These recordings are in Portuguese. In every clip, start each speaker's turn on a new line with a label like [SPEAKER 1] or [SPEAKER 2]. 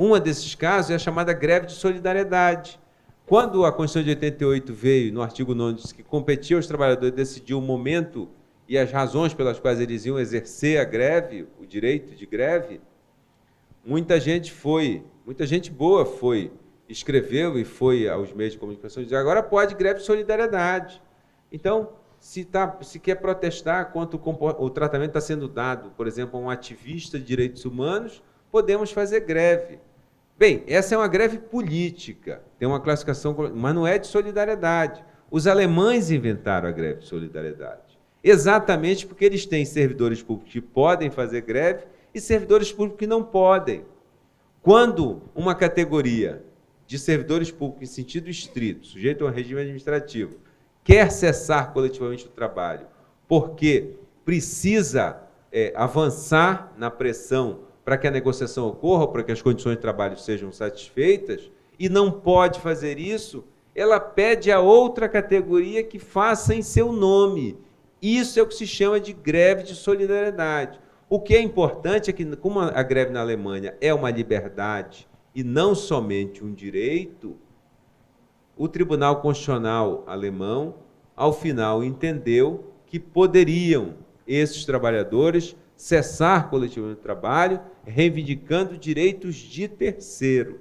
[SPEAKER 1] Um desses casos é a chamada greve de solidariedade. Quando a Constituição de 88 veio, no artigo 9, disse que competia aos trabalhadores decidir o momento e as razões pelas quais eles iam exercer a greve, o direito de greve, muita gente boa escreveu e foi aos meios de comunicação dizer: agora pode greve de solidariedade. Então, se quer protestar contra o tratamento que está sendo dado, por exemplo, a um ativista de direitos humanos, podemos fazer greve. Bem, essa é uma greve política, tem uma classificação, mas não é de solidariedade. Os alemães inventaram a greve de solidariedade, exatamente porque eles têm servidores públicos que podem fazer greve e servidores públicos que não podem. Quando uma categoria de servidores públicos em sentido estrito, sujeito a um regime administrativo, quer cessar coletivamente o trabalho porque precisa avançar na pressão para que a negociação ocorra, para que as condições de trabalho sejam satisfeitas, e não pode fazer isso, ela pede a outra categoria que faça em seu nome. Isso é o que se chama de greve de solidariedade. O que é importante é que, como a greve na Alemanha é uma liberdade e não somente um direito, o Tribunal Constitucional alemão, ao final, entendeu que poderiam esses trabalhadores cessar coletivamente o trabalho, reivindicando direitos de terceiro,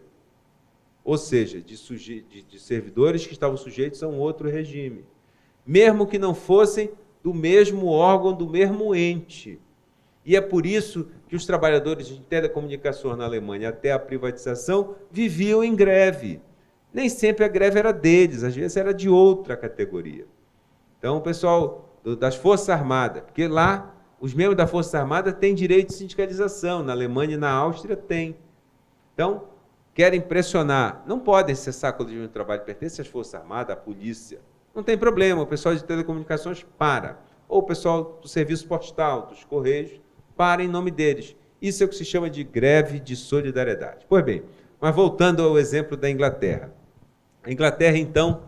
[SPEAKER 1] ou seja, de servidores que estavam sujeitos a um outro regime, mesmo que não fossem do mesmo órgão, do mesmo ente. E é por isso que os trabalhadores de telecomunicações na Alemanha, até a privatização, viviam em greve. Nem sempre a greve era deles, às vezes era de outra categoria. Então, o pessoal das Forças Armadas, porque lá os membros da Força Armada têm direito de sindicalização, na Alemanha e na Áustria tem. Então, querem pressionar, não podem cessar coletivamente o trabalho, pertence às Forças Armadas, à polícia. Não tem problema, o pessoal de telecomunicações para. Ou o pessoal do serviço postal, dos correios, para em nome deles. Isso é o que se chama de greve de solidariedade. Pois bem, mas voltando ao exemplo da Inglaterra. A Inglaterra, então,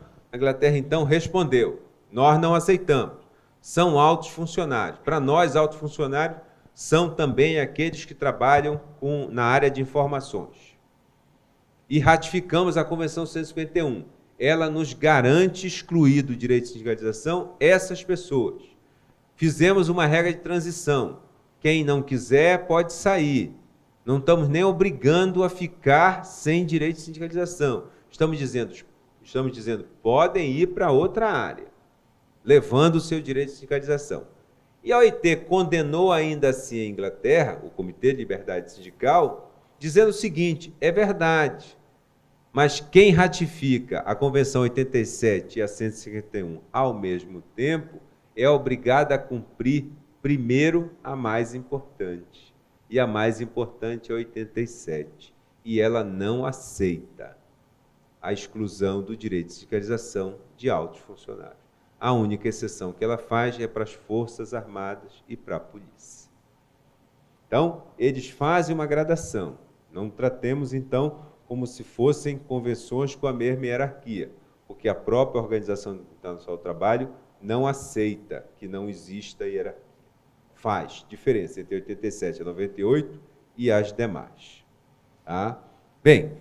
[SPEAKER 1] respondeu: nós não aceitamos. São altos funcionários. Para nós, altos funcionários são também aqueles que trabalham na área de informações. E ratificamos a Convenção 151. Ela nos garante excluir do direito de sindicalização essas pessoas. Fizemos uma regra de transição. Quem não quiser pode sair. Não estamos nem obrigando a ficar sem direito de sindicalização. Estamos dizendo, podem ir para outra área, levando o seu direito de sindicalização. E a OIT condenou ainda assim a Inglaterra, o Comitê de Liberdade Sindical, dizendo o seguinte: é verdade, mas quem ratifica a Convenção 87 e a 151 ao mesmo tempo é obrigado a cumprir primeiro a mais importante. E a mais importante é a 87. E ela não aceita a exclusão do direito de sindicalização de altos funcionários. A única exceção que ela faz é para as Forças Armadas e para a polícia. Então, eles fazem uma gradação. Não tratemos, então, como se fossem convenções com a mesma hierarquia, porque a própria Organização Internacional do Trabalho não aceita que não exista hierarquia. Faz diferença entre 87 e 98 e as demais. Tá? Bem,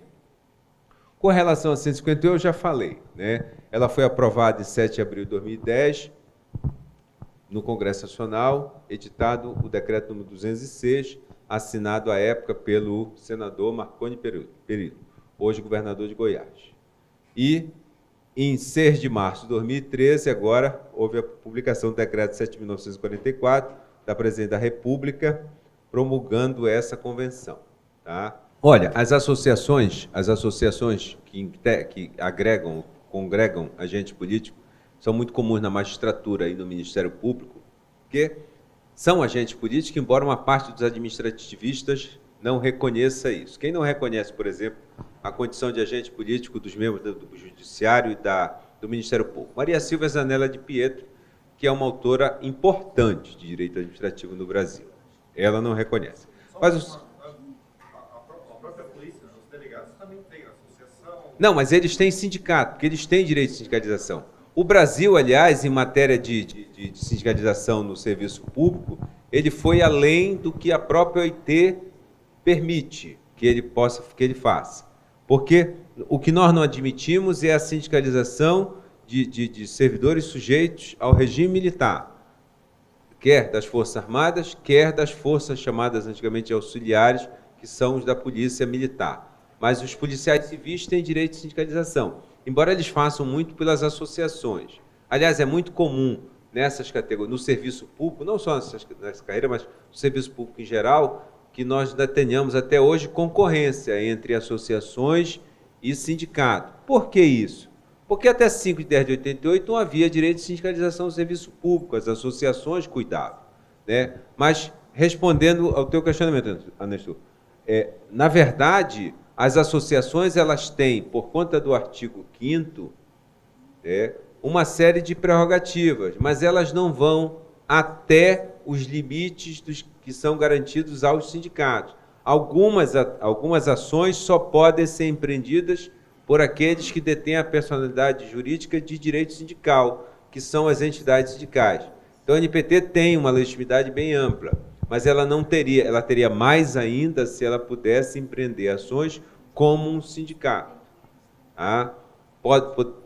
[SPEAKER 1] com relação a 151, eu já falei, né? Ela foi aprovada em 7 de abril de 2010, no Congresso Nacional, editado o decreto número 206, assinado à época pelo senador Marconi Perillo, hoje governador de Goiás. E, em 6 de março de 2013, agora, houve a publicação do decreto 7.944, da Presidente da República, promulgando essa convenção. Tá? Olha, as associações que congregam agente político são muito comuns na magistratura e no Ministério Público, porque são agentes políticos, embora uma parte dos administrativistas não reconheça isso. Quem não reconhece, por exemplo, a condição de agente político dos membros do Judiciário e do Ministério Público? Maria Silvia Zanella de Pietro, que é uma autora importante de direito administrativo no Brasil. Ela não reconhece. Mas
[SPEAKER 2] a própria polícia, os delegados também têm associação...
[SPEAKER 1] Não, mas eles têm sindicato, porque eles têm direito de sindicalização. O Brasil, aliás, em matéria de sindicalização no serviço público, ele foi além do que a própria OIT permite. que ele faça. Porque o que nós não admitimos é a sindicalização de servidores sujeitos ao regime militar, quer das Forças Armadas, quer das forças chamadas antigamente auxiliares, que são os da Polícia Militar. Mas os policiais civis têm direito de sindicalização, embora eles façam muito pelas associações. Aliás, é muito comum nessas categorias, no serviço público, não só nessa carreira, mas no serviço público em geral, que nós ainda tenhamos até hoje concorrência entre associações e sindicato. Por que isso? Porque até 5 de 10 de 88 não havia direito de sindicalização do serviço público, as associações cuidavam, né? Mas, respondendo ao teu questionamento, Anestor, na verdade, as associações elas têm, por conta do artigo 5º, uma série de prerrogativas, mas elas não vão até os limites que são garantidos aos sindicatos. Algumas ações só podem ser empreendidas por aqueles que detêm a personalidade jurídica de direito sindical, que são as entidades sindicais. Então, a NPT tem uma legitimidade bem ampla, mas ela teria mais ainda se ela pudesse empreender ações como um sindicato. Tá?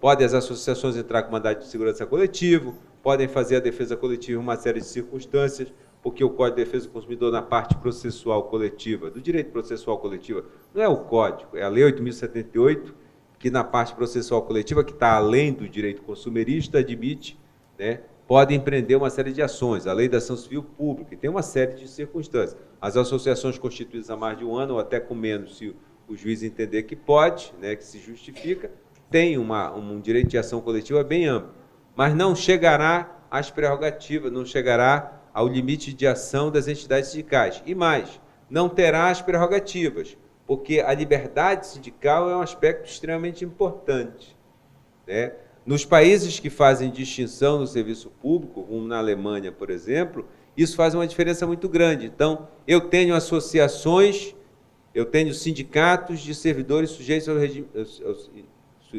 [SPEAKER 1] Podem as associações entrar com mandado de segurança coletivo, podem fazer a defesa coletiva em uma série de circunstâncias, porque o Código de Defesa do Consumidor, na parte processual coletiva, do direito processual coletivo, não é o Código, é a Lei 8.078, que na parte processual coletiva, que está além do direito consumerista, admite, né, pode empreender uma série de ações, a Lei da Ação Civil Pública, e tem uma série de circunstâncias. As associações constituídas há mais de um ano, ou até com menos, se o juiz entender que pode, né, que se justifica, tem um direito de ação coletiva bem amplo, mas não chegará às prerrogativas, não chegará ao limite de ação das entidades sindicais. E mais, não terá as prerrogativas, porque a liberdade sindical é um aspecto extremamente importante, né? Nos países que fazem distinção no serviço público, como na Alemanha, por exemplo, isso faz uma diferença muito grande. Então, eu tenho associações, eu tenho sindicatos de servidores sujeitos ao regime,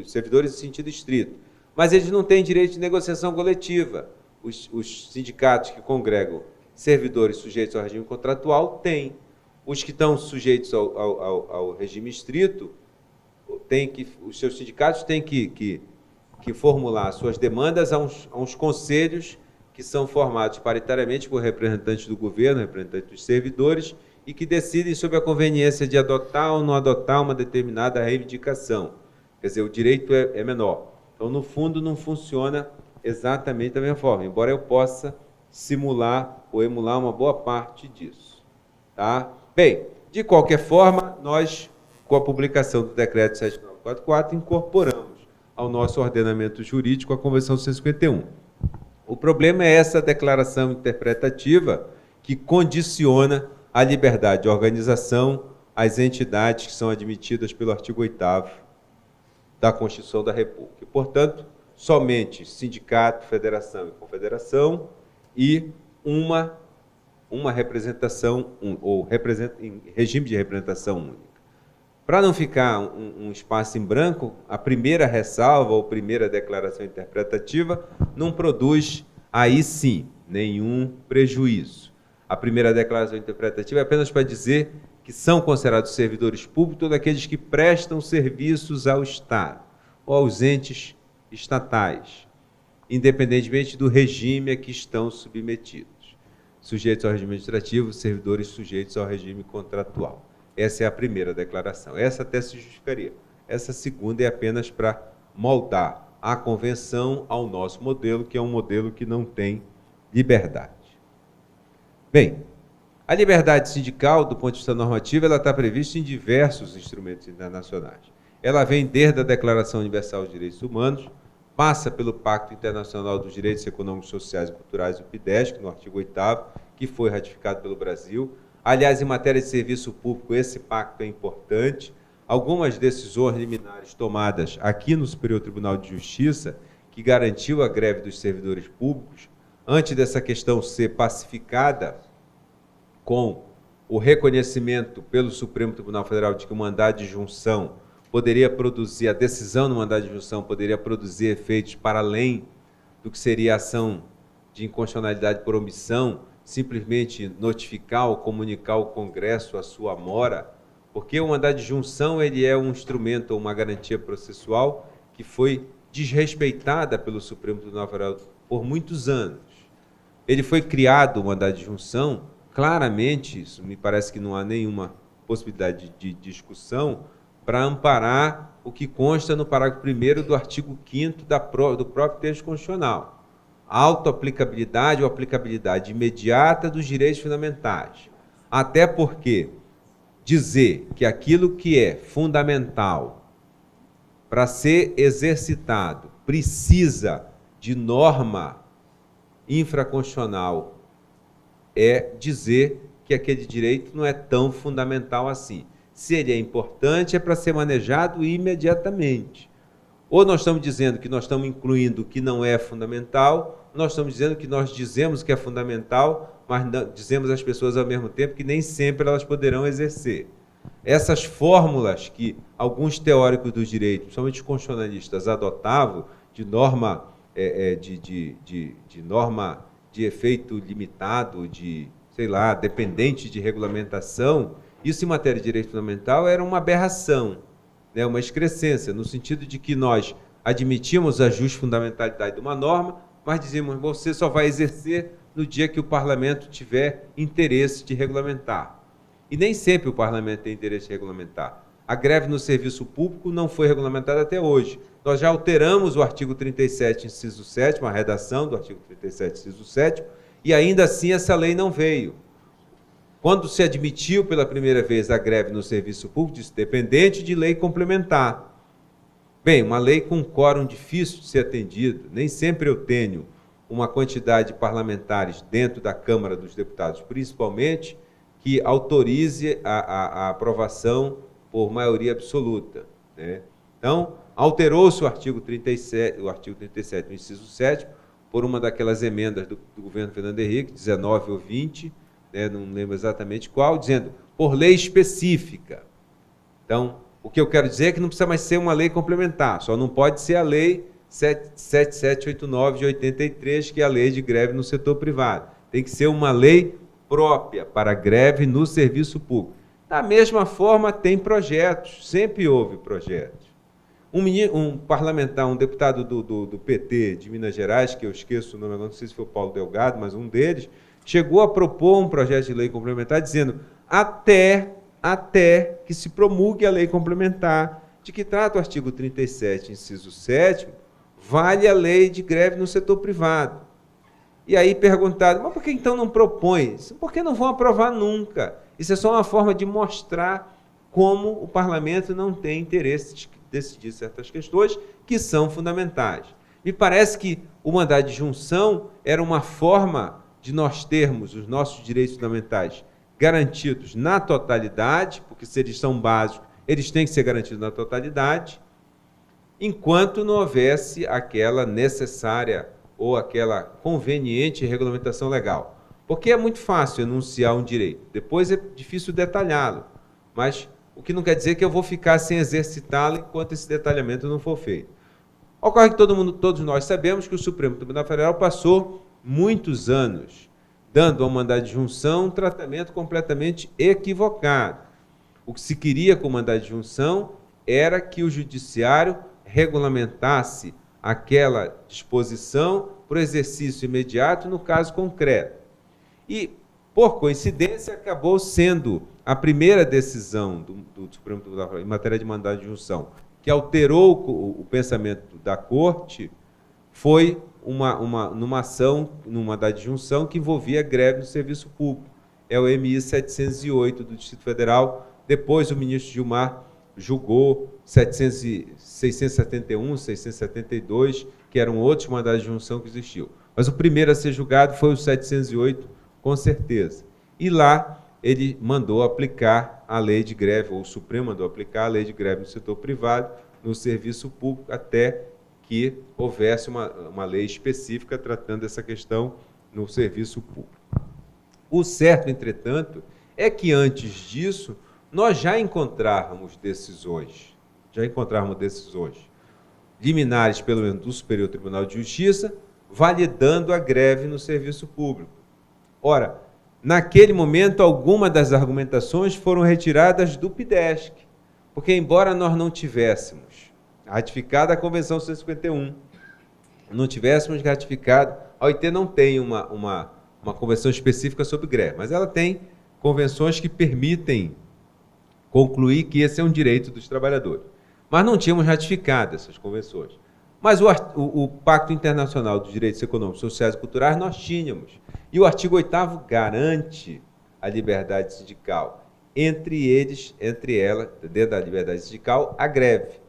[SPEAKER 1] servidores em sentido estrito, mas eles não têm direito de negociação coletiva. Os sindicatos que congregam servidores sujeitos ao regime contratual têm. Os que estão sujeitos ao regime estrito, os seus sindicatos têm que formular suas demandas a uns conselhos que são formados paritariamente por representantes do governo, representantes dos servidores, e que decidem sobre a conveniência de adotar ou não adotar uma determinada reivindicação. Quer dizer, o direito é menor. Então, no fundo, não funciona exatamente da mesma forma, embora eu possa simular ou emular uma boa parte disso. Tá? Bem, de qualquer forma, nós, com a publicação do Decreto 7944, incorporamos ao nosso ordenamento jurídico a Convenção 151. O problema é essa declaração interpretativa que condiciona a liberdade de organização às entidades que são admitidas pelo artigo 8º da Constituição da República. E, portanto, somente sindicato, federação e confederação e uma representação, em regime de representação única. Para não ficar um espaço em branco, a primeira ressalva ou primeira declaração interpretativa não produz, aí sim, nenhum prejuízo. A primeira declaração interpretativa é apenas para dizer que são considerados servidores públicos todos aqueles que prestam serviços ao Estado ou aos entes estatais, independentemente do regime a que estão submetidos. Sujeitos ao regime administrativo, servidores sujeitos ao regime contratual. Essa é a primeira declaração. Essa até se justificaria. Essa segunda é apenas para moldar a convenção ao nosso modelo, que é um modelo que não tem liberdade. Bem, a liberdade sindical, do ponto de vista normativo, ela está prevista em diversos instrumentos internacionais. Ela vem desde a Declaração Universal dos Direitos Humanos, passa pelo Pacto Internacional dos Direitos Econômicos, Sociais e Culturais, o PIDESC, no artigo 8º, que foi ratificado pelo Brasil. Aliás, em matéria de serviço público, esse pacto é importante. Algumas decisões liminares tomadas aqui no Superior Tribunal de Justiça, que garantiu a greve dos servidores públicos, antes dessa questão ser pacificada com o reconhecimento pelo Supremo Tribunal Federal de que o mandado de junção poderia produzir, a decisão do mandado de junção poderia produzir efeitos para além do que seria a ação de inconstitucionalidade por omissão, simplesmente notificar ou comunicar ao Congresso a sua mora Porque o mandado de junção ele é um instrumento ou uma garantia processual que foi desrespeitada pelo Supremo Tribunal Federal por muitos anos. Ele foi criado, o mandado de junção, claramente, isso me parece que não há nenhuma possibilidade de discussão, para amparar o que consta no parágrafo 1º do artigo 5º do próprio texto constitucional. A autoaplicabilidade ou aplicabilidade imediata dos direitos fundamentais. Até porque dizer que aquilo que é fundamental para ser exercitado precisa de norma infraconstitucional é dizer que aquele direito não é tão fundamental assim. Se ele é importante, é para ser manejado imediatamente. Ou nós estamos dizendo que nós estamos incluindo o que não é fundamental, nós estamos dizendo que nós dizemos que é fundamental, mas não, dizemos às pessoas ao mesmo tempo que nem sempre elas poderão exercer. Essas fórmulas que alguns teóricos do direito, principalmente os constitucionalistas, adotavam de norma norma de efeito limitado, de, sei lá, dependente de regulamentação, isso em matéria de direito fundamental era uma aberração, né, uma excrescência, no sentido de que nós admitimos a justfundamentalidade de uma norma, mas dizíamos, você só vai exercer no dia que o parlamento tiver interesse de regulamentar. E nem sempre o parlamento tem interesse de regulamentar. A greve no serviço público não foi regulamentada até hoje. Nós já alteramos o artigo 37, inciso 7º, a redação do artigo 37, inciso 7º, e ainda assim essa lei não veio. Quando se admitiu pela primeira vez a greve no serviço público, disse, dependente de lei complementar. Bem, uma lei com quórum difícil de ser atendido, nem sempre eu tenho uma quantidade de parlamentares dentro da Câmara dos Deputados, principalmente, que autorize a aprovação por maioria absoluta, né? Então, alterou-se o artigo 37, o inciso 7º, por uma daquelas emendas do governo Fernando Henrique, 19 ou 20, né, não lembro exatamente qual, dizendo, por lei específica. Então, o que eu quero dizer é que não precisa mais ser uma lei complementar, só não pode ser a lei 7789 de 83, que é a lei de greve no setor privado. Tem que ser uma lei própria para greve no serviço público. Da mesma forma, tem projetos, sempre houve projetos. Um parlamentar, um deputado do PT de Minas Gerais, que eu esqueço o nome, não sei se foi o Paulo Delgado, mas um deles, chegou a propor um projeto de lei complementar dizendo até que se promulgue a lei complementar, de que trata o artigo 37, inciso 7º, vale a lei de greve no setor privado. E aí perguntaram, mas por que então não propõe? Porque não vão aprovar nunca. Isso é só uma forma de mostrar como o parlamento não tem interesse de decidir certas questões que são fundamentais. Me parece que o mandado de junção era uma forma de nós termos os nossos direitos fundamentais garantidos na totalidade, porque se eles são básicos, eles têm que ser garantidos na totalidade, enquanto não houvesse aquela necessária ou aquela conveniente regulamentação legal. Porque é muito fácil enunciar um direito, depois é difícil detalhá-lo, mas o que não quer dizer que eu vou ficar sem exercitá-lo enquanto esse detalhamento não for feito. Ocorre que todos nós sabemos que o Supremo Tribunal Federal passou muitos anos dando ao mandado de junção um tratamento completamente equivocado. O que se queria com o mandado de junção era que o judiciário regulamentasse aquela disposição para o exercício imediato no caso concreto. E, por coincidência, acabou sendo a primeira decisão do Supremo Tribunal Federal em matéria de mandado de junção que alterou o pensamento da Corte, foi numa ação, num mandado de junção que envolvia greve no serviço público. É o MI 708 do Distrito Federal. Depois o ministro Gilmar julgou 671, 672, que eram outros mandados de junção que existiam. Mas o primeiro a ser julgado foi o 708, com certeza. E lá ele mandou aplicar a lei de greve, ou o Supremo mandou aplicar a lei de greve no setor privado, no serviço público, até que houvesse uma lei específica tratando essa questão no serviço público. O certo, entretanto, é que antes disso, nós já encontrávamos decisões, liminares, pelo menos do Superior Tribunal de Justiça, validando a greve no serviço público. Ora, naquele momento, algumas das argumentações foram retiradas do PIDESC, porque, embora nós não tivéssemos ratificado a Convenção 151, não tivéssemos ratificado, a OIT não tem uma convenção específica sobre greve, mas ela tem convenções que permitem concluir que esse é um direito dos trabalhadores. Mas não tínhamos ratificado essas convenções. Mas o Pacto Internacional dos Direitos Econômicos, Sociais e Culturais nós tínhamos. E o artigo 8º garante a liberdade sindical. Entre ela, dentro da liberdade sindical, a greve.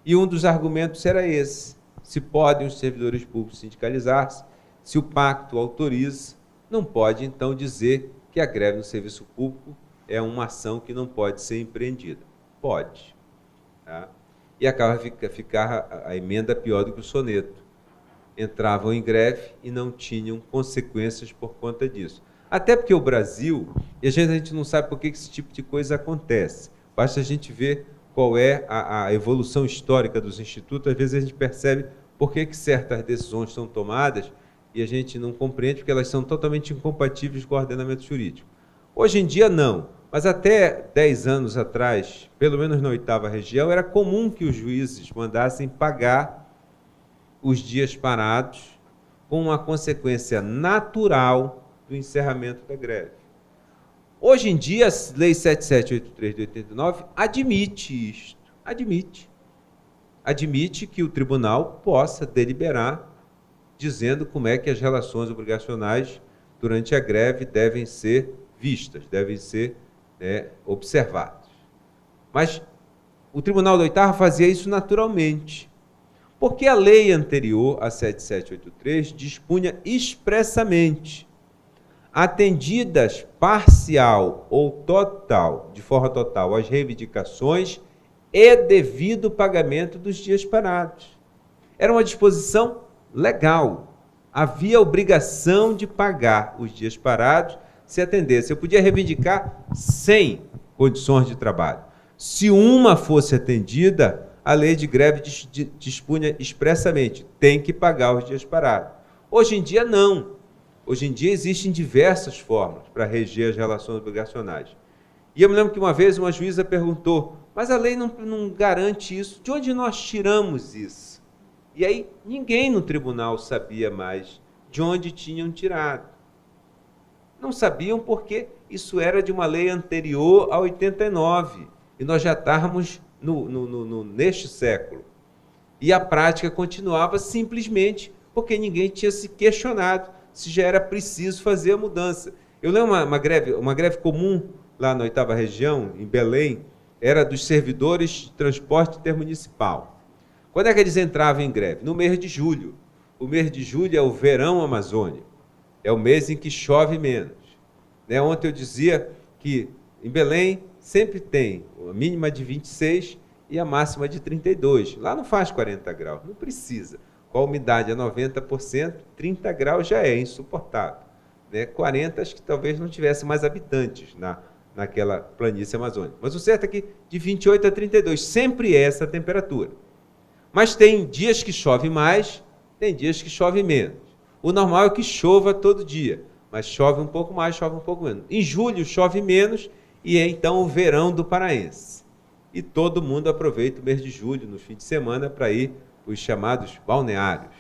[SPEAKER 1] E um dos argumentos era esse. Se podem os servidores públicos sindicalizar-se, se o pacto autoriza, não pode, então, dizer que a greve no serviço público é uma ação que não pode ser empreendida. Pode. Tá? E acaba ficar a emenda pior do que o soneto. Entravam em greve e não tinham consequências por conta disso. Até porque o Brasil, e a gente não sabe por que esse tipo de coisa acontece. Basta a gente ver qual é a evolução histórica dos institutos, às vezes a gente percebe por que certas decisões são tomadas e a gente não compreende porque elas são totalmente incompatíveis com o ordenamento jurídico. Hoje em dia, não. Mas até 10 anos atrás, pelo menos na 8ª região, era comum que os juízes mandassem pagar os dias parados com uma consequência natural do encerramento da greve. Hoje em dia, a Lei 7783 de 89 admite isto. Admite que o tribunal possa deliberar dizendo como é que as relações obrigacionais durante a greve devem ser vistas, devem ser observados. Mas o Tribunal da 8ª fazia isso naturalmente, porque a lei anterior, a 7783, dispunha expressamente, atendidas parcial ou total, de forma total, as reivindicações e devido pagamento dos dias parados. Era uma disposição legal. Havia obrigação de pagar os dias parados se atendesse. Eu podia reivindicar 100 condições de trabalho. Se uma fosse atendida, a lei de greve dispunha expressamente, tem que pagar os dias parados. Hoje em dia, não. Hoje em dia existem diversas formas para reger as relações obrigacionais. E eu me lembro que uma vez uma juíza perguntou, mas a lei não garante isso. De onde nós tiramos isso? E aí ninguém no tribunal sabia mais de onde tinham tirado. Não sabiam porque isso era de uma lei anterior a 89. E nós já estávamos neste século. E a prática continuava simplesmente porque ninguém tinha se questionado se já era preciso fazer a mudança. Eu lembro uma greve comum lá na 8ª região, em Belém, era dos servidores de transporte intermunicipal. Quando é que eles entravam em greve? No mês de julho. O mês de julho é o verão amazônico. É o mês em que chove menos. Ontem eu dizia que em Belém sempre tem a mínima de 26 e a máxima de 32. Lá não faz 40 graus, não precisa. Com a umidade a 90%, 30 graus já é insuportável. 40, acho que talvez não tivesse mais habitantes naquela planície amazônica. Mas o certo é que de 28 a 32, sempre é essa temperatura. Mas tem dias que chove mais, tem dias que chove menos. O normal é que chova todo dia, mas chove um pouco mais, chove um pouco menos. Em julho chove menos e é então o verão do paraense. E todo mundo aproveita o mês de julho, no fim de semana, para ir os chamados balneários.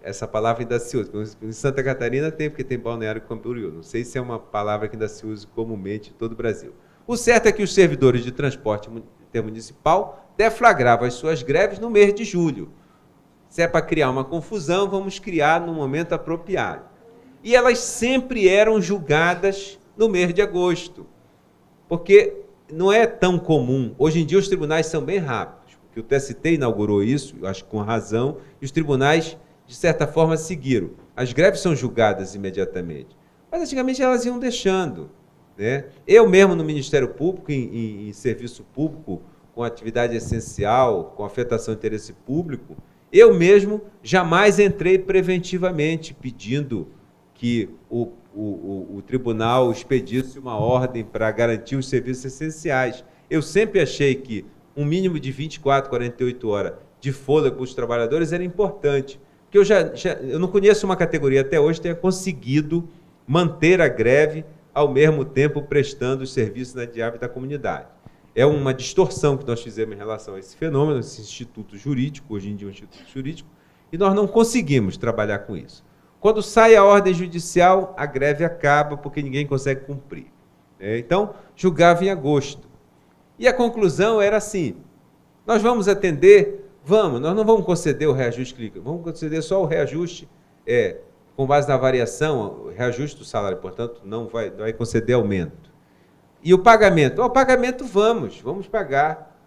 [SPEAKER 1] Essa palavra ainda se usa. Em Santa Catarina tem, porque tem balneário Camboriú. Não sei se é uma palavra que ainda se usa comumente em todo o Brasil. O certo é que os servidores de transporte intermunicipal deflagravam as suas greves no mês de julho. Se é para criar uma confusão, vamos criar no momento apropriado. E elas sempre eram julgadas no mês de agosto, porque não é tão comum. Hoje em dia os tribunais são bem rápidos, porque o TST inaugurou isso, eu acho que com razão, e os tribunais, de certa forma, seguiram. As greves são julgadas imediatamente, mas antigamente elas iam deixando. Eu mesmo no Ministério Público, em serviço público, com atividade essencial, com afetação ao interesse público, eu mesmo jamais entrei preventivamente pedindo que o tribunal expedisse uma ordem para garantir os serviços essenciais. Eu sempre achei que um mínimo de 24, 48 horas de fôlego para os trabalhadores era importante, porque eu não conheço uma categoria até hoje que tenha conseguido manter a greve ao mesmo tempo prestando os serviços na diária da comunidade. É uma distorção que nós fizemos em relação a esse fenômeno, esse instituto jurídico, hoje em dia é um instituto jurídico, e nós não conseguimos trabalhar com isso. Quando sai a ordem judicial, a greve acaba porque ninguém consegue cumprir. Então, julgava em agosto. E a conclusão era assim, nós vamos atender, nós não vamos conceder o reajuste clínico, vamos conceder só o reajuste com base na variação, o reajuste do salário, portanto, não vai conceder aumento. E o pagamento? O pagamento vamos pagar.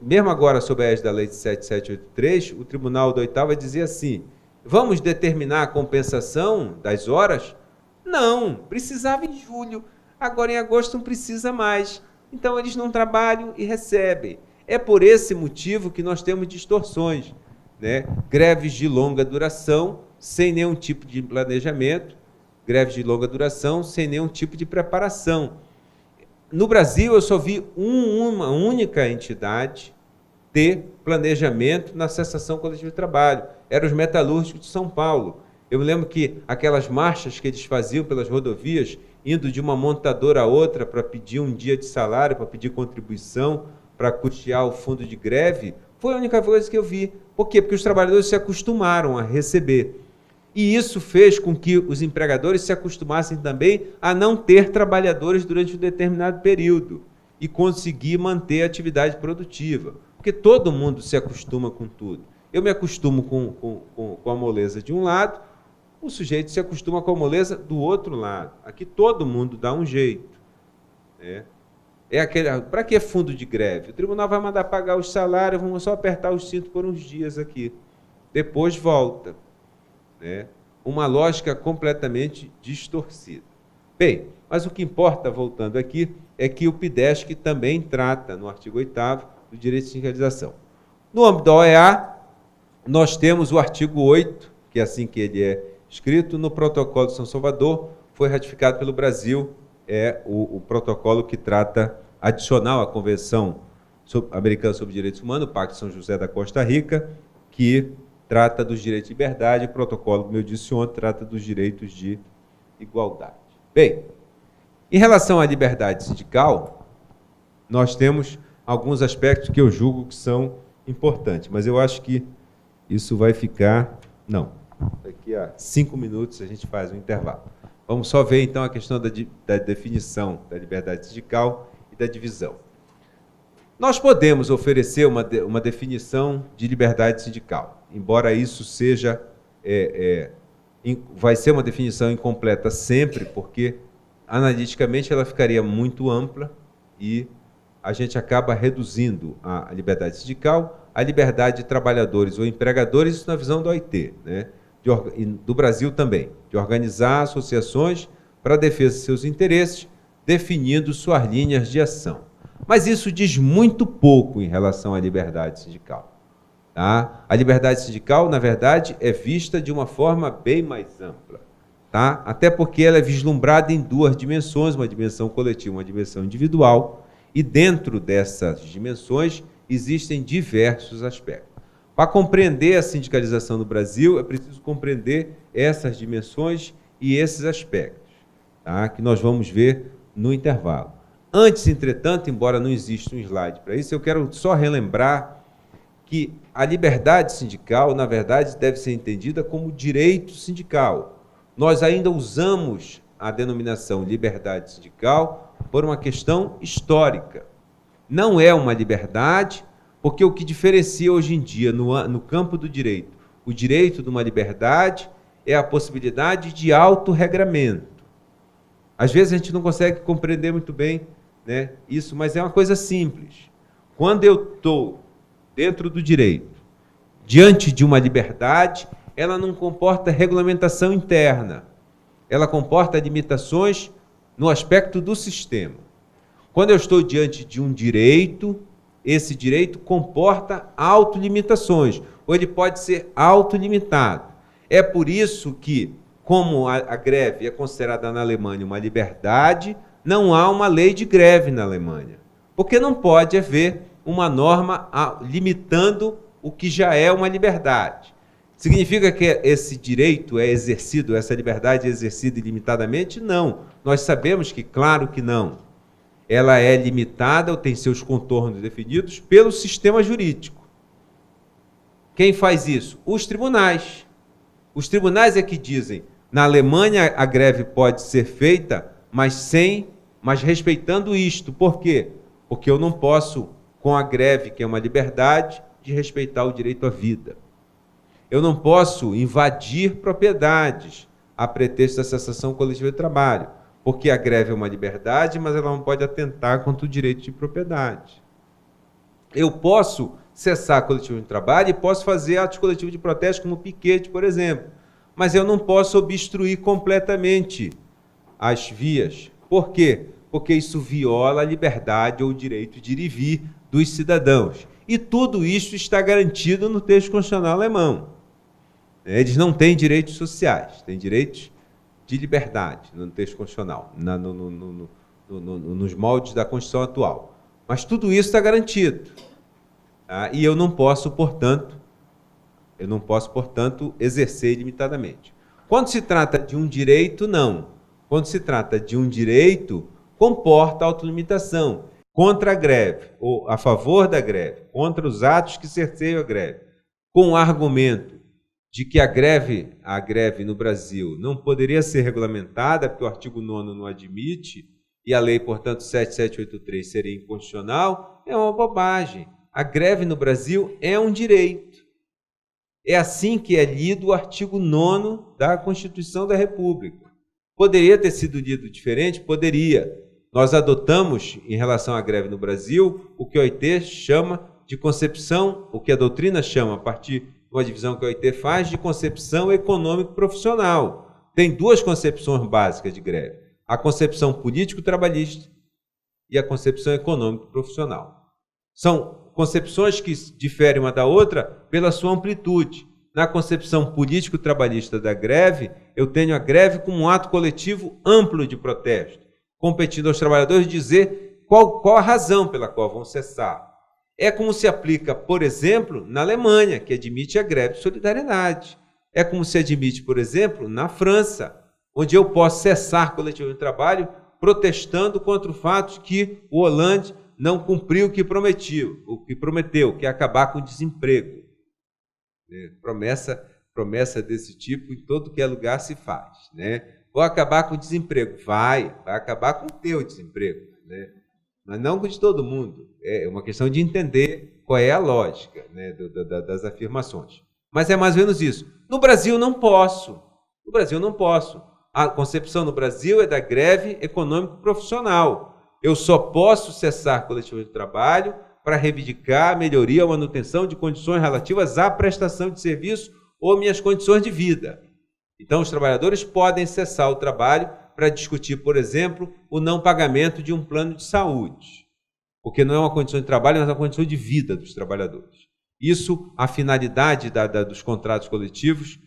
[SPEAKER 1] Mesmo agora, sob a égide da Lei 7783, o Tribunal da Oitava dizia assim, vamos determinar a compensação das horas? Não, precisava em julho, agora em agosto não precisa mais. Então, eles não trabalham e recebem. É por esse motivo que nós temos distorções, né? Greves de longa duração, sem nenhum tipo de planejamento, greves de longa duração, sem nenhum tipo de preparação. No Brasil, eu só vi uma única entidade ter planejamento na cessação coletiva de trabalho. Eram os metalúrgicos de São Paulo. Eu me lembro que aquelas marchas que eles faziam pelas rodovias, indo de uma montadora a outra para pedir um dia de salário, para pedir contribuição, para custear o fundo de greve, foi a única coisa que eu vi. Por quê? Porque os trabalhadores se acostumaram a receber. E isso fez com que os empregadores se acostumassem também a não ter trabalhadores durante um determinado período e conseguir manter a atividade produtiva. Porque todo mundo se acostuma com tudo. Eu me acostumo com a moleza de um lado, o sujeito se acostuma com a moleza do outro lado. Aqui todo mundo dá um jeito. Para que fundo de greve? O tribunal vai mandar pagar os salários, vamos só apertar os cintos por uns dias aqui. Depois volta. Uma lógica completamente distorcida. Bem, mas o que importa, voltando aqui, é que o PIDESC também trata, no artigo 8º, do direito de sindicalização. No âmbito da OEA, nós temos o artigo 8, que é assim que ele é escrito, no Protocolo de São Salvador, foi ratificado pelo Brasil, o protocolo que trata, adicional à Convenção Americana sobre Direitos Humanos, o Pacto de São José da Costa Rica, que trata dos direitos de liberdade, o protocolo, como eu disse ontem, trata dos direitos de igualdade. Bem, em relação à liberdade sindical, nós temos alguns aspectos que eu julgo que são importantes, mas eu acho que isso vai ficar... Não, daqui a 5 minutos a gente faz um intervalo. Vamos só ver, então, a questão da definição da liberdade sindical e da divisão. Nós podemos oferecer uma definição de liberdade sindical, embora isso seja, vai ser uma definição incompleta sempre, porque analiticamente ela ficaria muito ampla e a gente acaba reduzindo a liberdade sindical, a liberdade de trabalhadores ou empregadores, isso na visão da OIT, né? Do Brasil também, de organizar associações para a defesa de seus interesses, definindo suas linhas de ação. Mas isso diz muito pouco em relação à liberdade sindical. Tá? A liberdade sindical, na verdade, é vista de uma forma bem mais ampla. Tá? Até porque ela é vislumbrada em duas dimensões, uma dimensão coletiva, uma dimensão individual, e dentro dessas dimensões existem diversos aspectos. Para compreender a sindicalização no Brasil, é preciso compreender essas dimensões e esses aspectos, tá? Que nós vamos ver no intervalo. Antes, entretanto, embora não exista um slide para isso, eu quero só relembrar que a liberdade sindical, na verdade, deve ser entendida como direito sindical. Nós ainda usamos a denominação liberdade sindical por uma questão histórica. Não é uma liberdade, porque o que diferencia hoje em dia, no campo do direito, o direito de uma liberdade é a possibilidade de autorregramento. Às vezes a gente não consegue compreender muito bem, né, isso, mas é uma coisa simples. Quando eu estou dentro do direito, diante de uma liberdade, ela não comporta regulamentação interna, ela comporta limitações no aspecto do sistema. Quando eu estou diante de um direito, esse direito comporta autolimitações, ou ele pode ser autolimitado. É por isso que, como a greve é considerada na Alemanha uma liberdade, não há uma lei de greve na Alemanha, porque não pode haver uma norma limitando o que já é uma liberdade. Significa que esse direito é exercido, essa liberdade é exercida ilimitadamente? Não. Nós sabemos que, claro que não. Ela é limitada ou tem seus contornos definidos pelo sistema jurídico. Quem faz isso? Os tribunais. Os tribunais é que dizem, na Alemanha a greve pode ser feita, mas respeitando isto. Por quê? Porque eu não posso, com a greve, que é uma liberdade, de respeitar o direito à vida. Eu não posso invadir propriedades a pretexto da cessação coletiva de trabalho, porque a greve é uma liberdade, mas ela não pode atentar contra o direito de propriedade. Eu posso cessar a coletiva de trabalho e posso fazer atos coletivos de protesto, como piquete, por exemplo, mas eu não posso obstruir completamente as vias. Por quê? Porque isso viola a liberdade ou o direito de ir e vir dos cidadãos. E tudo isso está garantido no texto constitucional alemão. Eles não têm direitos sociais, têm direitos de liberdade no texto constitucional, nos moldes da Constituição atual. Mas tudo isso está garantido. Tá? E eu não posso, portanto, exercer ilimitadamente. Quando se trata de um direito, não. Quando se trata de um direito, comporta autolimitação. Contra a greve, ou a favor da greve, contra os atos que cerceiam a greve, com o argumento de que a greve no Brasil não poderia ser regulamentada, porque o artigo 9º não admite, e a lei, portanto, 7783 seria inconstitucional, é uma bobagem. A greve no Brasil é um direito. É assim que é lido o artigo 9º da Constituição da República. Poderia ter sido lido diferente? Poderia. Nós adotamos, em relação à greve no Brasil, o que a OIT chama de concepção, o que a doutrina chama, a partir de uma divisão que a OIT faz, de concepção econômico-profissional. Tem duas concepções básicas de greve: a concepção político-trabalhista e a concepção econômico-profissional. São concepções que diferem uma da outra pela sua amplitude. Na concepção político-trabalhista da greve, eu tenho a greve como um ato coletivo amplo de protesto, competindo aos trabalhadores dizer qual a razão pela qual vão cessar. É como se aplica, por exemplo, na Alemanha, que admite a greve de solidariedade. É como se admite, por exemplo, na França, onde eu posso cessar coletivo de trabalho protestando contra o fato de que o Hollande não cumpriu o que prometeu, que é acabar com o desemprego. Promessa desse tipo em todo que é lugar se faz. Né? Vou acabar com o desemprego. Vai acabar com o teu desemprego. Né? Mas não com o de todo mundo. É uma questão de entender qual é a lógica, né, das afirmações. Mas é mais ou menos isso. No Brasil não posso. A concepção no Brasil é da greve econômico-profissional. Eu só posso cessar coletivo de trabalho para reivindicar a melhoria ou manutenção de condições relativas à prestação de serviço ou minhas condições de vida. Então, os trabalhadores podem cessar o trabalho para discutir, por exemplo, o não pagamento de um plano de saúde, porque não é uma condição de trabalho, mas é uma condição de vida dos trabalhadores. Isso, a finalidade dos contratos coletivos,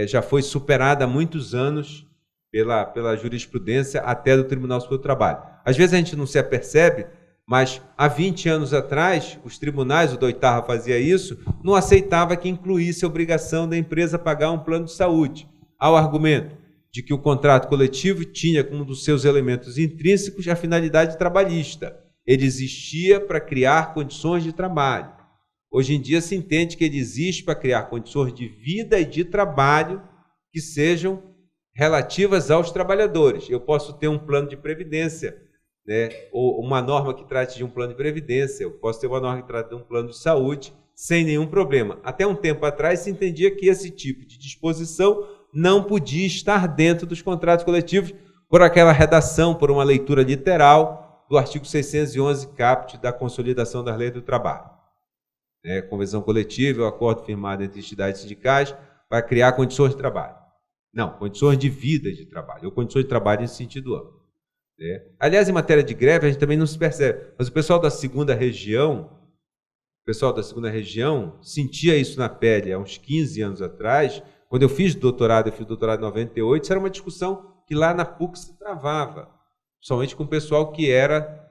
[SPEAKER 1] já foi superada há muitos anos pela jurisprudência até do Tribunal Superior do Trabalho. Às vezes a gente não se apercebe, mas há 20 anos atrás, os tribunais, o Doitarra fazia isso, não aceitava que incluísse a obrigação da empresa pagar um plano de saúde, ao argumento de que o contrato coletivo tinha como um dos seus elementos intrínsecos a finalidade trabalhista. Ele existia para criar condições de trabalho. Hoje em dia se entende que ele existe para criar condições de vida e de trabalho que sejam relativas aos trabalhadores. Eu posso ter um plano de previdência, né, ou uma norma que trate de um plano de previdência, eu posso ter uma norma que trate de um plano de saúde, sem nenhum problema. Até um tempo atrás se entendia que esse tipo de disposição não podia estar dentro dos contratos coletivos por aquela redação, por uma leitura literal do artigo 611 caput da Consolidação das Leis do Trabalho. Convenção coletiva, o acordo firmado entre entidades sindicais vai criar condições de trabalho. Não, condições de vida de trabalho, ou condições de trabalho em sentido amplo. Aliás, em matéria de greve, a gente também não se percebe, mas o pessoal da segunda região sentia isso na pele há uns 15 anos atrás. Quando eu fiz doutorado em 98, isso era uma discussão que lá na PUC se travava, somente com o pessoal que era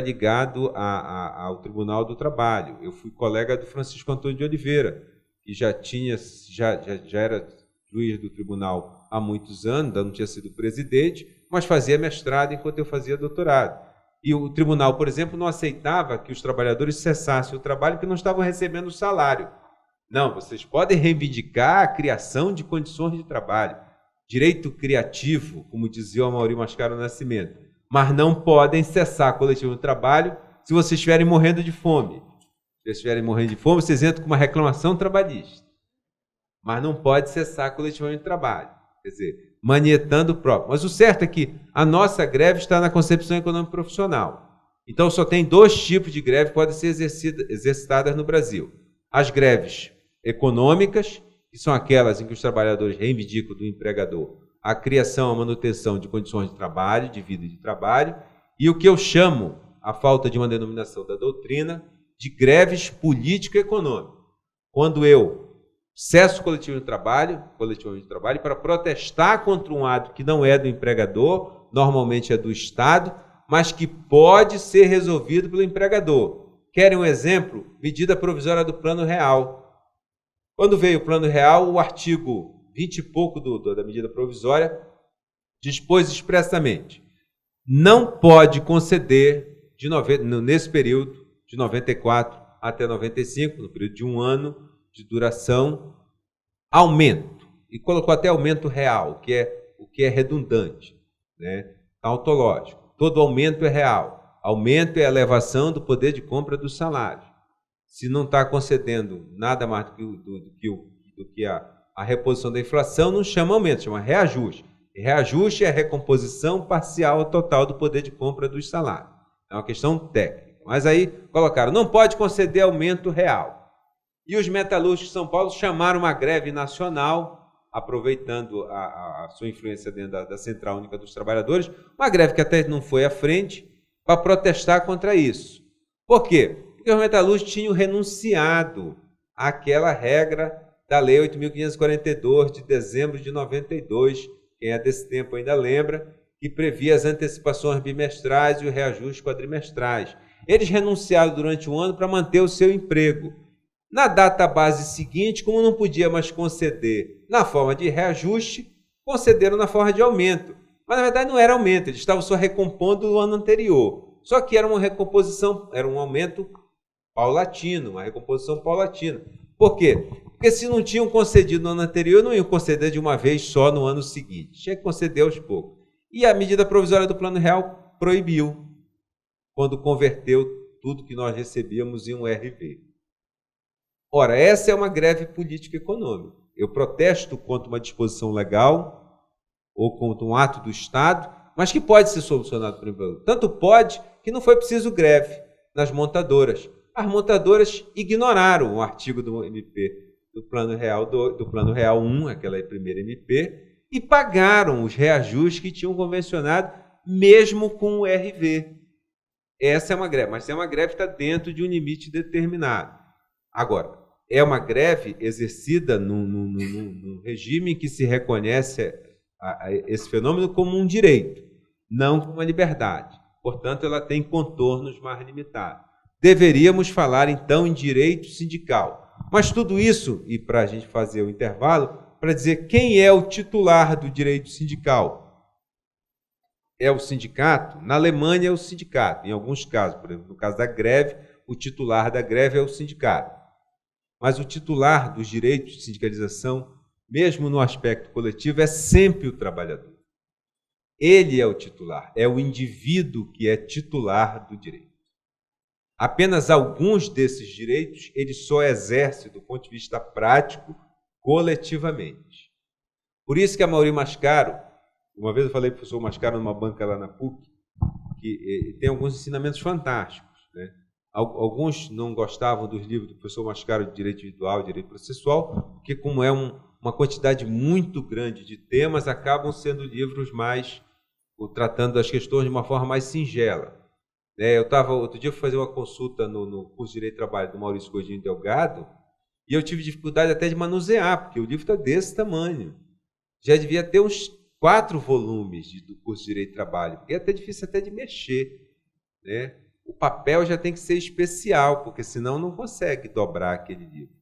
[SPEAKER 1] ligado ao Tribunal do Trabalho. Eu fui colega do Francisco Antônio de Oliveira, que já era juiz do tribunal há muitos anos, ainda não tinha sido presidente, mas fazia mestrado enquanto eu fazia doutorado. E o tribunal, por exemplo, não aceitava que os trabalhadores cessassem o trabalho porque não estavam recebendo salário. Não, vocês podem reivindicar a criação de condições de trabalho, direito criativo, como dizia o Amaury Mascaro Nascimento, mas não podem cessar coletivo de trabalho se vocês estiverem morrendo de fome. Se vocês estiverem morrendo de fome, vocês entram com uma reclamação trabalhista. Mas não pode cessar coletivamente de trabalho. Quer dizer, manietando o próprio. Mas o certo é que a nossa greve está na concepção econômica profissional. Então, só tem 2 tipos de greve que podem ser exercitadas no Brasil. As greves econômicas, que são aquelas em que os trabalhadores reivindicam do empregador a criação, a manutenção de condições de trabalho, de vida e de trabalho, e o que eu chamo, a falta de uma denominação da doutrina, de greves político-econômicas. Quando eu cesso coletivo de trabalho, para protestar contra um ato que não é do empregador, normalmente é do Estado, mas que pode ser resolvido pelo empregador. Querem um exemplo? Medida provisória do Plano Real. Quando veio o Plano Real, o artigo 20 e pouco da medida provisória dispôs expressamente: não pode conceder, nesse período, de 94 até 95, no período de 1 ano de duração, aumento. E colocou até aumento real, o que é redundante, né? Tautológico. Todo aumento é real. Aumento é a elevação do poder de compra do salário. Se não está concedendo nada mais do que a reposição da inflação, não chama aumento, chama reajuste. E reajuste é a recomposição parcial ou total do poder de compra dos salários. É uma questão técnica. Mas aí colocaram, não pode conceder aumento real. E os metalúrgicos de São Paulo chamaram uma greve nacional, aproveitando a sua influência dentro da Central Única dos Trabalhadores, uma greve que até não foi à frente, para protestar contra isso. Por quê? Porque os metalúrgicos tinham renunciado àquela regra da Lei 8.542, de dezembro de 92, quem é desse tempo ainda lembra, que previa as antecipações bimestrais e os reajustes quadrimestrais. Eles renunciaram durante 1 ano para manter o seu emprego. Na data base seguinte, como não podia mais conceder na forma de reajuste, concederam na forma de aumento. Mas, na verdade, não era aumento, eles estavam só recompondo o ano anterior. Só que era uma recomposição, era um aumento paulatino, uma recomposição paulatina. Por quê? Porque se não tinham concedido no ano anterior, não iam conceder de uma vez só no ano seguinte. Tinha que conceder aos poucos. E a medida provisória do Plano Real proibiu, quando converteu tudo que nós recebíamos em um RV. Ora, essa é uma greve político-econômica. Eu protesto contra uma disposição legal ou contra um ato do Estado, mas que pode ser solucionado por empregador. Tanto pode que não foi preciso greve nas montadoras. As montadoras ignoraram o artigo do MP do Plano Real 1, aquela primeira MP, e pagaram os reajustes que tinham convencionado, mesmo com o RV. Essa é uma greve, mas é uma greve que está dentro de um limite determinado. Agora, é uma greve exercida num regime que se reconhece esse fenômeno como um direito, não como uma liberdade. Portanto, ela tem contornos mais limitados. Deveríamos falar, então, em direito sindical. Mas tudo isso, e para a gente fazer o intervalo, para dizer quem é o titular do direito sindical. É o sindicato? Na Alemanha é o sindicato. Em alguns casos, por exemplo, no caso da greve, o titular da greve é o sindicato. Mas o titular dos direitos de sindicalização, mesmo no aspecto coletivo, é sempre o trabalhador. Ele é o titular, é o indivíduo que é titular do direito. Apenas alguns desses direitos ele só exerce, do ponto de vista prático, coletivamente. Por isso que a Amaury Mascaro, uma vez eu falei para o professor Mascaro numa banca lá na PUC, que tem alguns ensinamentos fantásticos, né? Alguns não gostavam dos livros do professor Mascaro de Direito Individual e Direito Processual, porque como é uma quantidade muito grande de temas, acabam sendo livros mais tratando das questões de uma forma mais singela. Outro dia eu fui fazer uma consulta no curso de Direito do Trabalho do Maurício Godinho Delgado, e eu tive dificuldade até de manusear, porque o livro está desse tamanho. Já devia ter uns 4 volumes do curso de Direito do Trabalho, porque é até difícil até de mexer, né? O papel já tem que ser especial, porque senão não consegue dobrar aquele livro.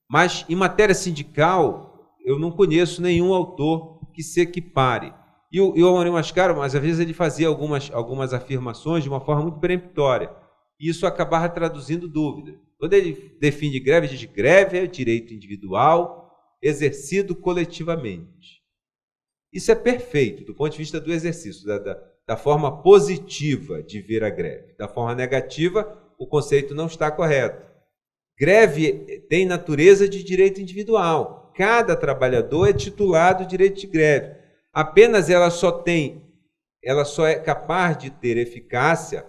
[SPEAKER 1] Mas, em matéria sindical, eu não conheço nenhum autor que se equipare. E o Amorim Mascaro, mas às vezes ele fazia algumas afirmações de uma forma muito peremptória. E isso acabava traduzindo dúvida. Quando ele define greve, ele diz: greve é direito individual exercido coletivamente. Isso é perfeito do ponto de vista do exercício, da forma positiva de ver a greve. Da forma negativa, o conceito não está correto. Greve tem natureza de direito individual. Cada trabalhador é titulado do direito de greve. Apenas ela só é capaz de ter eficácia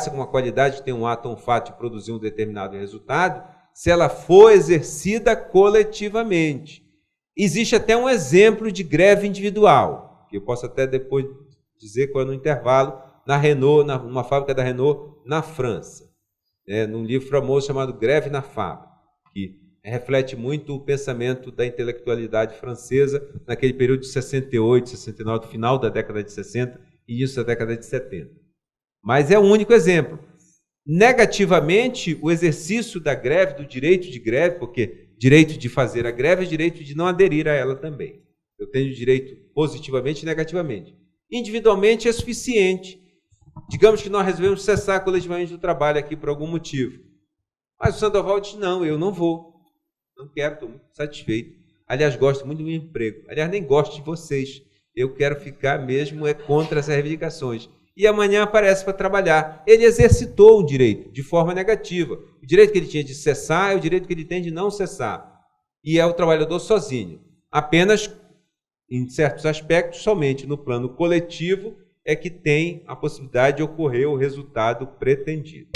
[SPEAKER 1] com uma qualidade de ter um ato ou um fato de produzir um determinado resultado, se ela for exercida coletivamente. Existe até um exemplo de greve individual, que eu posso até depois dizer qual é no intervalo, na Renault, numa fábrica da Renault, na França, num livro famoso chamado Greve na Fábrica, que reflete muito o pensamento da intelectualidade francesa naquele período de 68, 69, final da década de 60 e início da década de 70. Mas é o único exemplo. Negativamente, o exercício da greve, do direito de greve, porque direito de fazer a greve é direito de não aderir a ela também. Eu tenho direito positivamente e negativamente. Individualmente é suficiente. Digamos que nós resolvemos cessar coletivamente o trabalho aqui por algum motivo. Mas o Sandoval diz: não, eu não vou. Não quero, estou muito satisfeito. Aliás, gosto muito do meu emprego. Aliás, nem gosto de vocês. Eu quero ficar mesmo contra essas reivindicações. E amanhã aparece para trabalhar. Ele exercitou um direito de forma negativa. O direito que ele tinha de cessar é o direito que ele tem de não cessar. E é o trabalhador sozinho. Apenas, em certos aspectos, somente no plano coletivo é que tem a possibilidade de ocorrer o resultado pretendido.